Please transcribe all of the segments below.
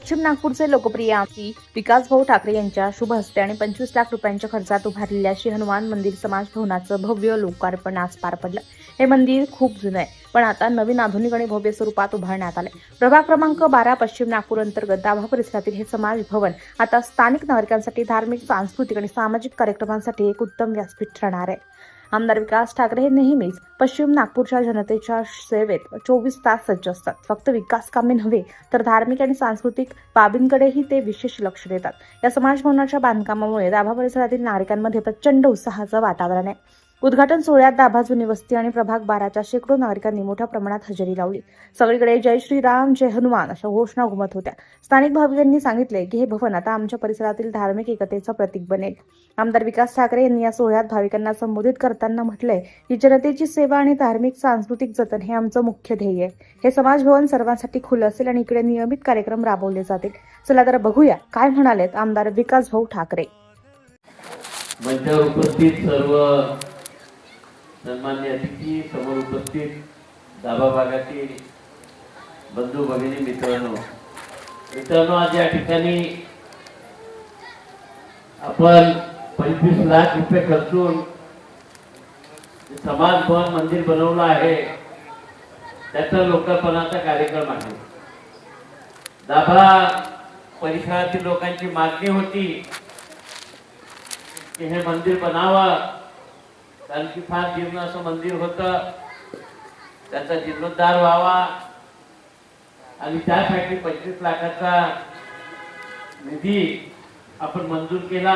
पश्चिम नागपूरचे लोकप्रिय आमदार विकासभाऊ ठाकरे यांच्या शुभ हस्ते आणि 25 लाख रुपयांच्या खर्चात उभारलेल्या श्री हनुमान मंदिर समाज भवनाचं भव्य लोकार्पण आज पार पडलं। हे मंदिर खूप जुनं आहे, पण आता नवीन आधुनिक आणि भव्य स्वरूपात उभारण्यात आले। प्रभाग क्रमांक 12 पश्चिम नागपूर अंतर्गत दाभा परिसरातील हे समाज भवन आता स्थानिक नागरिकांसाठी धार्मिक, सांस्कृतिक आणि सामाजिक कार्यक्रमांसाठी एक उत्तम व्यासपीठ ठरणार आहे। आमदार विकास ठाकरे हे नेहमीच पश्चिम नागपूरच्या जनतेच्या सेवेत 24 तास सज्ज असतात। फक्त विकास कामे नव्हे तर धार्मिक आणि सांस्कृतिक बाबींकडेही ते विशेष लक्ष देतात। या समाज भवनाच्या बांधकामामुळे दाभा परिसरातील नागरिकांमध्ये प्रचंड उत्साहाचं वातावरण आहे। उद्घाटन सोहळ्यात दाभा जुनी वस्ती आणि प्रभाग 12च्या शेकडो नागरिकांनी मोठ्या प्रमाणात हजेरी लावली। सगळीकडे जय श्रीराम, जय हनुमान अशा घोषणा घुमत होत्या। स्थानिक भाविकांनी सांगितले की हे भवन आता आमच्या परिसरातील धार्मिक एकतेचं प्रतीक बनेल। आमदार विकास ठाकरे यांनी या सोहळ्यात भाविकांना संबोधित करताना म्हटलंय की जनतेची सेवा आणि धार्मिक सांस्कृतिक जतन हे आमचं मुख्य ध्येय आहे। हे समाज भवन सर्वांसाठी खुलं असेल आणि इकडे नियमित कार्यक्रम राबवले जातील। चला तर बघूया काय म्हणालेत आमदार विकासभाऊ ठाकरे। मंचावर उपस्थित सर्व सन्मान्य अतिथी, समोर उपस्थित दाभा भागातील बंधू भगिनी, मित्रांनो आज या ठिकाणी आपण 25 लाख रुपये खर्चून समाज भवन मंदिर बनवलं आहे, त्याचा लोकार्पणाचा कार्यक्रम आहे। दाभा परिसरातील लोकांची मागणी होती की हे मंदिर बनावं, कारण की फार जीर्ण असं मंदिर होतं, त्याचा जीर्णोद्धार व्हावा आणि त्यासाठी 25 लाखाचा निधी आपण मंजूर केला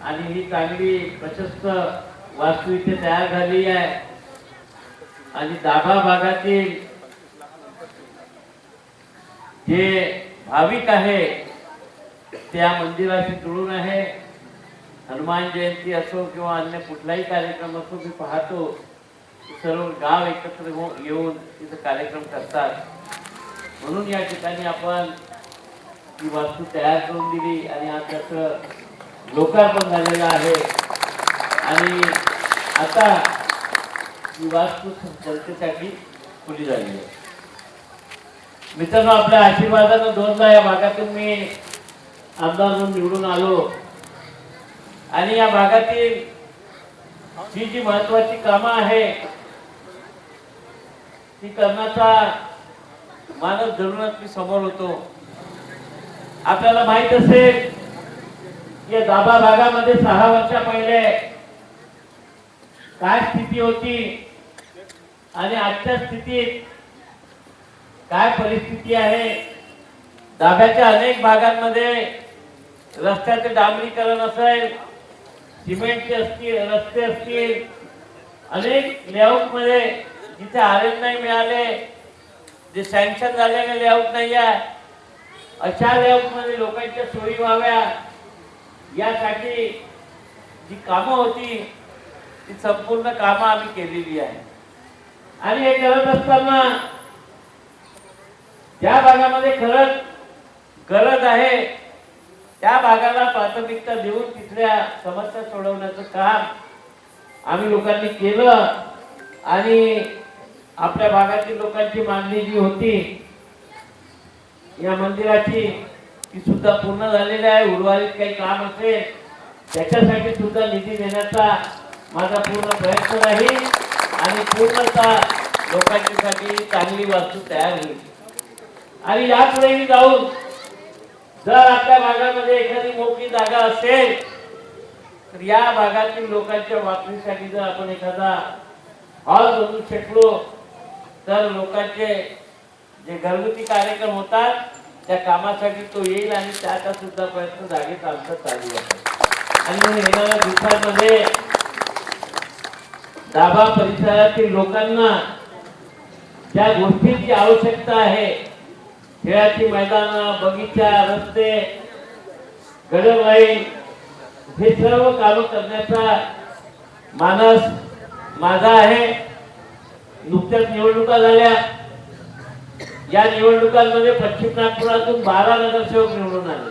आणि ही चांगली प्रशस्त वास्तू इथे तयार झाली आहे। आणि दाभा भागातील जे भाविक आहे त्या मंदिराशी जुळून आहे। हनुमान जयंती असो किंवा अन्य कुठलाही कार्यक्रम असो, मी पाहतो सर्व गाव एकत्र येऊन तिथे कार्यक्रम करतात। म्हणून या ठिकाणी आपण ही वास्तू तयार करून दिली आणि आज त्याचं लोकार्पण झालेलं आहे आणि आता ही वास्तू जनतेसाठी खुली झाली आहे। मित्रांनो, आपल्या आशीर्वादानं दोनदा या भागातून मी आमदार म्हणून निवडून आलो आणि या भागातील जी महत्वाची कामं आहे ती करण्याचा मानस धरूनच मी समोर होतो। आपल्याला माहित असेल की दाभा भागामध्ये 6 वर्षा पहिले काय स्थिती होती आणि आजच्या स्थितीत काय परिस्थिती आहे। दाभ्याच्या अनेक भागांमध्ये रस्त्याचे डांबरीकरण असेल, सिमेंटचे असतील, रस्ते असतील, अनेक लेआउट मध्ये जिथे आरएन नाही मिळाले, जे सँक्शन झालेले लेआउट नाही आहे, अशा लेआउट मध्ये लोकांच्या सोयी व्हाव्या यासाठी जी कामं होती ती संपूर्ण कामं आम्ही केलेली आहे। आणि हे करत असताना ज्या भागामध्ये खरंच गरज आहे त्या भागाला प्राथमिकता देऊन तिथल्या समस्या सोडवण्याचं काम आम्ही लोकांनी केलं आणि आपल्या भागातील लोकांची मागणी जी होती या मंदिराची ती सुद्धा पूर्ण झालेली आहे। उर्वरित काही काम असेल त्याच्यासाठी सुद्धा निधी देण्याचा माझा पूर्ण प्रयत्न राहील आणि पूर्णतः लोकांसाठी चांगली वास्तू तयार होईल। आणि यापुढेही जाऊन जर आपल्या भागामध्ये एखादी मोठी जागा असेल तर या भागातील लोकांच्या वापरीसाठी जर आपण एखादा हॉल बनवू शकलो तर लोकांचे जे घरगुती कार्यक्रम होतात त्या कामासाठी तो येईल आणि त्याचा सुद्धा प्रयत्न जागेत आमचा चालू आहे। आणि येणाऱ्या दिवसांमध्ये दाभा परिसरातील लोकांना ज्या गोष्टींची आवश्यकता आहे, खेळाची मैदान, बगीचा, रस्ते, गडरवाई, हे सर्व काम करण्याचा मानस माझा आहे। नुकत्याच निवडणुका झाल्या, या निवडणुकांमध्ये पश्चिम नागपुरातून 12 नगरसेवक निवडून आले,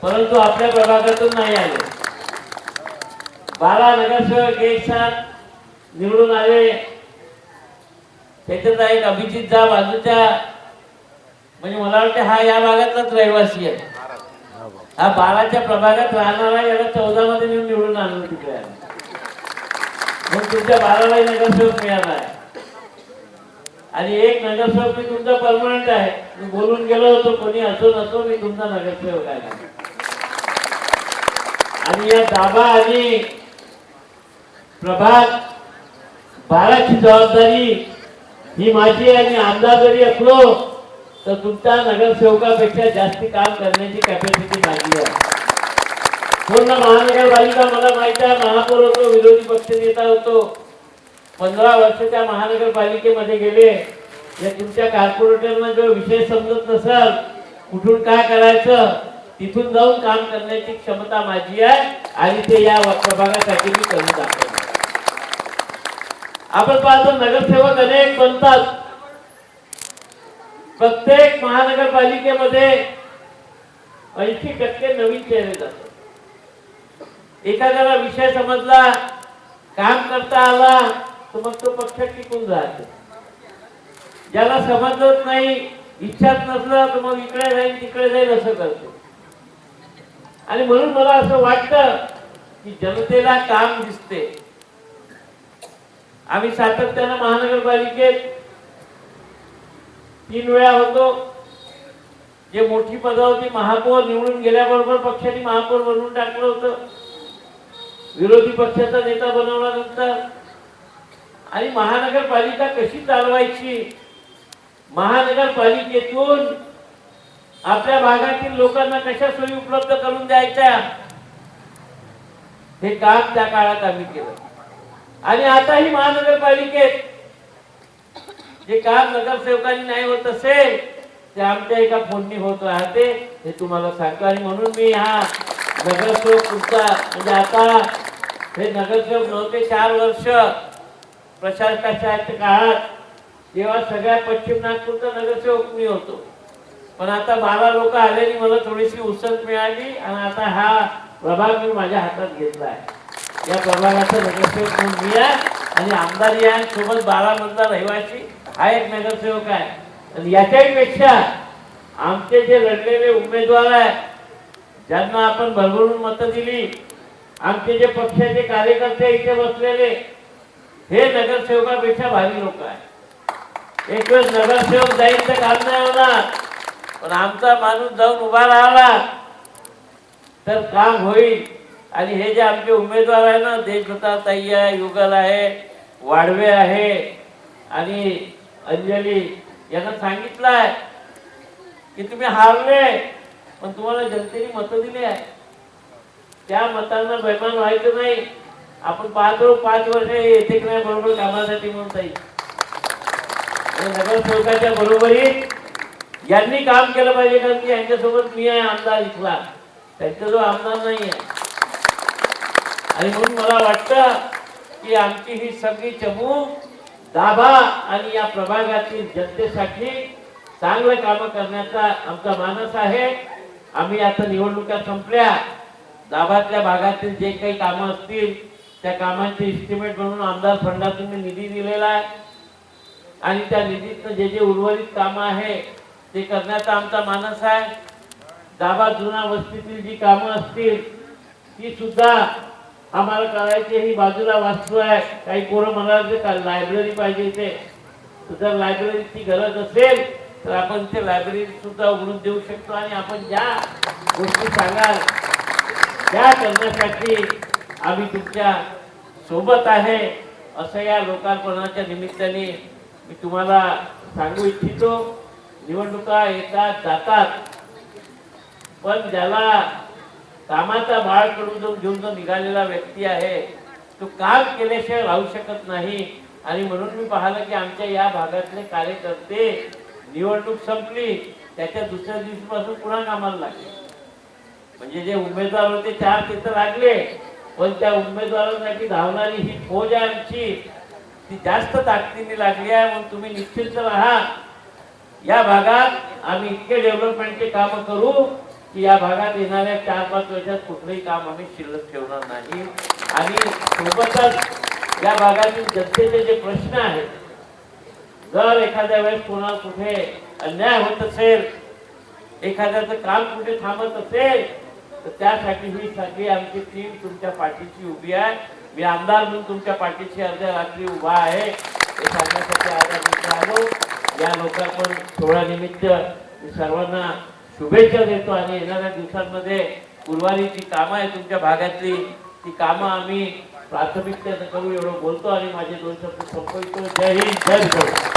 परंतु आपल्या प्रभागातून नाही आले। 12 नगरसेवक एक साथ निवडून आले। त्याच्यात एक अभिजित जा बाजूच्या म्हणजे मला वाटतं हा या भागातलाच रहिवासी आहे. हा 12च्या प्रभागात राहणारा, याला 14 मध्ये नेऊन निवडून आणलं तिकडे. मग तुमच्या 12लाही नगरसेवक मिळाला आहे. आणि एक नगरसेवक मी तुमचा परमनंट आहे. मी बोलून गेलो होतो, कोणी असो नसो मी तुमचा नगरसेवक आहे. आणि या दाभा आणि प्रभाग 12ची जबाबदारी ही माझी आहे. आणि आमदार जरी असलो तर तुमच्या नगरसेवकापेक्षा जास्ती काम करण्याची कॅपॅसिटी माझी आहे. पूर्ण महानगरपालिका मला माहिती आहे. महापौर होतो, विरोधी पक्षनेता होतो, 15 वर्ष त्या महानगरपालिकेमध्ये गेले. या तुमच्या कॉर्पोरेटरना जो विषय समजत नसेल, कुठून काय करायचं, तिथून जाऊन काम करण्याची क्षमता माझी आहे. आणि ते या प्रभागासाठी मी करून दाखवतो. आपण पाहतो नगरसेवक अनेक बनतात. प्रत्येक महानगरपालिकेमध्ये 80% नवीन चेहरे जातात. एखाद्याला विषय समजला, काम करता आला, तर मग तो पक्ष टिकून जातो. ज्याला समजत नाही, इच्छाच नसलं, तर मग इकडे जाईल तिकडे जाईल असं करतो. आणि म्हणून मला असं वाटतं की जनतेला काम दिसते. आम्ही सातत्यानं महानगरपालिकेत 3 वेळा होतो. जे मोठी पद होती, महापौर निवडून गेल्याबरोबर पक्षाने महापौर बनवून टाकलं होतं, विरोधी पक्षाचा नेता बनवल्यानंतर. आणि महानगरपालिका कशी चालवायची, महानगरपालिकेतून आपल्या भागातील लोकांना कशा सोयी उपलब्ध करून द्यायच्या, हे काम त्या काळात आम्ही केलं. आणि आताही महानगरपालिकेत जे काम नगरसेवकांनी नाही होत असेल, ते आमच्या एका फोननी होत राहते, हे तुम्हाला सांगतो. आणि म्हणून मी हा नगरसेवक तुमचा, म्हणजे आता हे नगरसेवक नव्हते 4 वर्ष प्रशासकाच्या काळात, तेव्हा सगळ्या पश्चिम नागपूरचा नगरसेवक मी होतो. पण आता 12 लोक आलेली मला थोडीशी उसंत मिळाली. आणि आता हा प्रभाग मी माझ्या हातात घेतला आहे. या प्रभागाचा नगरसेवक म्हणून मी आहे. आणि आमदार आहे, सोबत 12 मधला रहिवासी हा एक नगरसेवक आहे. आणि याच्याही पेक्षा आमचे जे लढलेले उमेदवार आहेत, ज्यांना आपण भरभरून मतं दिली, आमचे जे पक्षाचे कार्यकर्ते इथे बसलेले, हे नगरसेवकापेक्षा भारी लोक आहेत. एक वेळेस नगरसेवक जाईल तर काम नाही होणार, पण आमचा माणूस जाऊन उभा राहिला तर काम होईल. आणि हे जे आमचे उमेदवार आहे ना, देशदत्ता ताई आहे, युगल आहे, वाडवे आहे आणि अंजली, यांना सांगितलं आहे की तुम्ही हारले, पण तुम्हाला जनतेने मतं दिली आहे. त्या मतांना बैमान व्हायचं नाही. आपण पाहतो 5 वर्ष येथे की नाही बरोबर कामासाठी म्हणता येईल. नगरसेवकाच्या बरोबरीत यांनी काम केलं पाहिजे, कारण की यांच्यासोबत मी आहे आमदार इथला, त्यांचा जो आमदार नाही आहे. आणि म्हणून मला वाटतं की आमची ही सगळी चमू दाभा आणि या प्रभागातील जनतेसाठी चांगलं काम करण्याचा आमचा मानस आहे. आम्ही आता निवडणुका संपल्या, दाभातल्या भागातील जे काही कामं असतील त्या कामांचे एस्टिमेट म्हणून आमदार फंडातून निधी दिलेला आहे. आणि त्या निधीतनं जे जे उर्वरित कामं आहे ते करण्याचा आमचा मानस आहे. दाभा जुना वस्तीतील जी कामं असतील ती सुद्धा आम्हाला करायची. ही बाजूला वास्तू आहे, काही पोरं म्हणाले लायब्ररी पाहिजे इथे, जर लायब्ररीची गरज असेल तर आपण ते लायब्ररी सुद्धा उघडून देऊ शकतो. आणि आपण ज्या गोष्टी सांगाल त्या करण्यासाठी आम्ही तुमच्या सोबत आहे, असं या लोकार्पणाच्या निमित्ताने मी तुम्हाला सांगू इच्छितो. निवडणुका येतात जातात, पण ज्याला कामाचा बाळ कडून घेऊन जो निघालेला व्यक्ती आहे तो काम केल्याशिवाय राहू शकत नाही. आणि म्हणून मी पाहिलं की आमच्या या भागातले कार्यकर्ते निवडणूक संपली त्याच्या दुसऱ्या दिवशीपासून पुन्हा कामाला लागले. म्हणजे जे उमेदवार होते 4 तिथं लागले, पण त्या उमेदवारांसाठी धावणारी ही फौज आहे आमची, ती जास्त ताकदीने लागली आहे. म्हणून तुम्ही निश्चित राहा. या भागात आम्ही इतके डेव्हलपमेंटचे काम करू की या भागात येणाऱ्या 4-5 वर्षात कुठलंही काम आम्ही शिल्लक ठेवणार नाही. आणि सोबतच या भागातील जनतेचे जे प्रश्न आहेत, जर एखाद्या वेळेस कोणाला कुठे अन्याय होत असेल, एखाद्याचं काम कुठे थांबत असेल, तर त्यासाठी ही सगळी आमची टीम तुमच्या पाठीशी उभी आहे. मी आमदार म्हणून तुमच्या पाठीशी अर्ध्या रात्री उभा आहे हे सांगण्यासाठी आज आम्ही आलो. या लोकार्पण सोहळ्यानिमित्त मी सर्वांना शुभेच्छा देतो आणि येणाऱ्या दिवसांमध्ये उर्वरित जी कामं आहे तुमच्या भागातली ती कामं आम्ही प्राथमिकतेनं करू एवढं बोलतो आणि माझे 2 शब्द संपवितो. जय हिंद, जय भारत.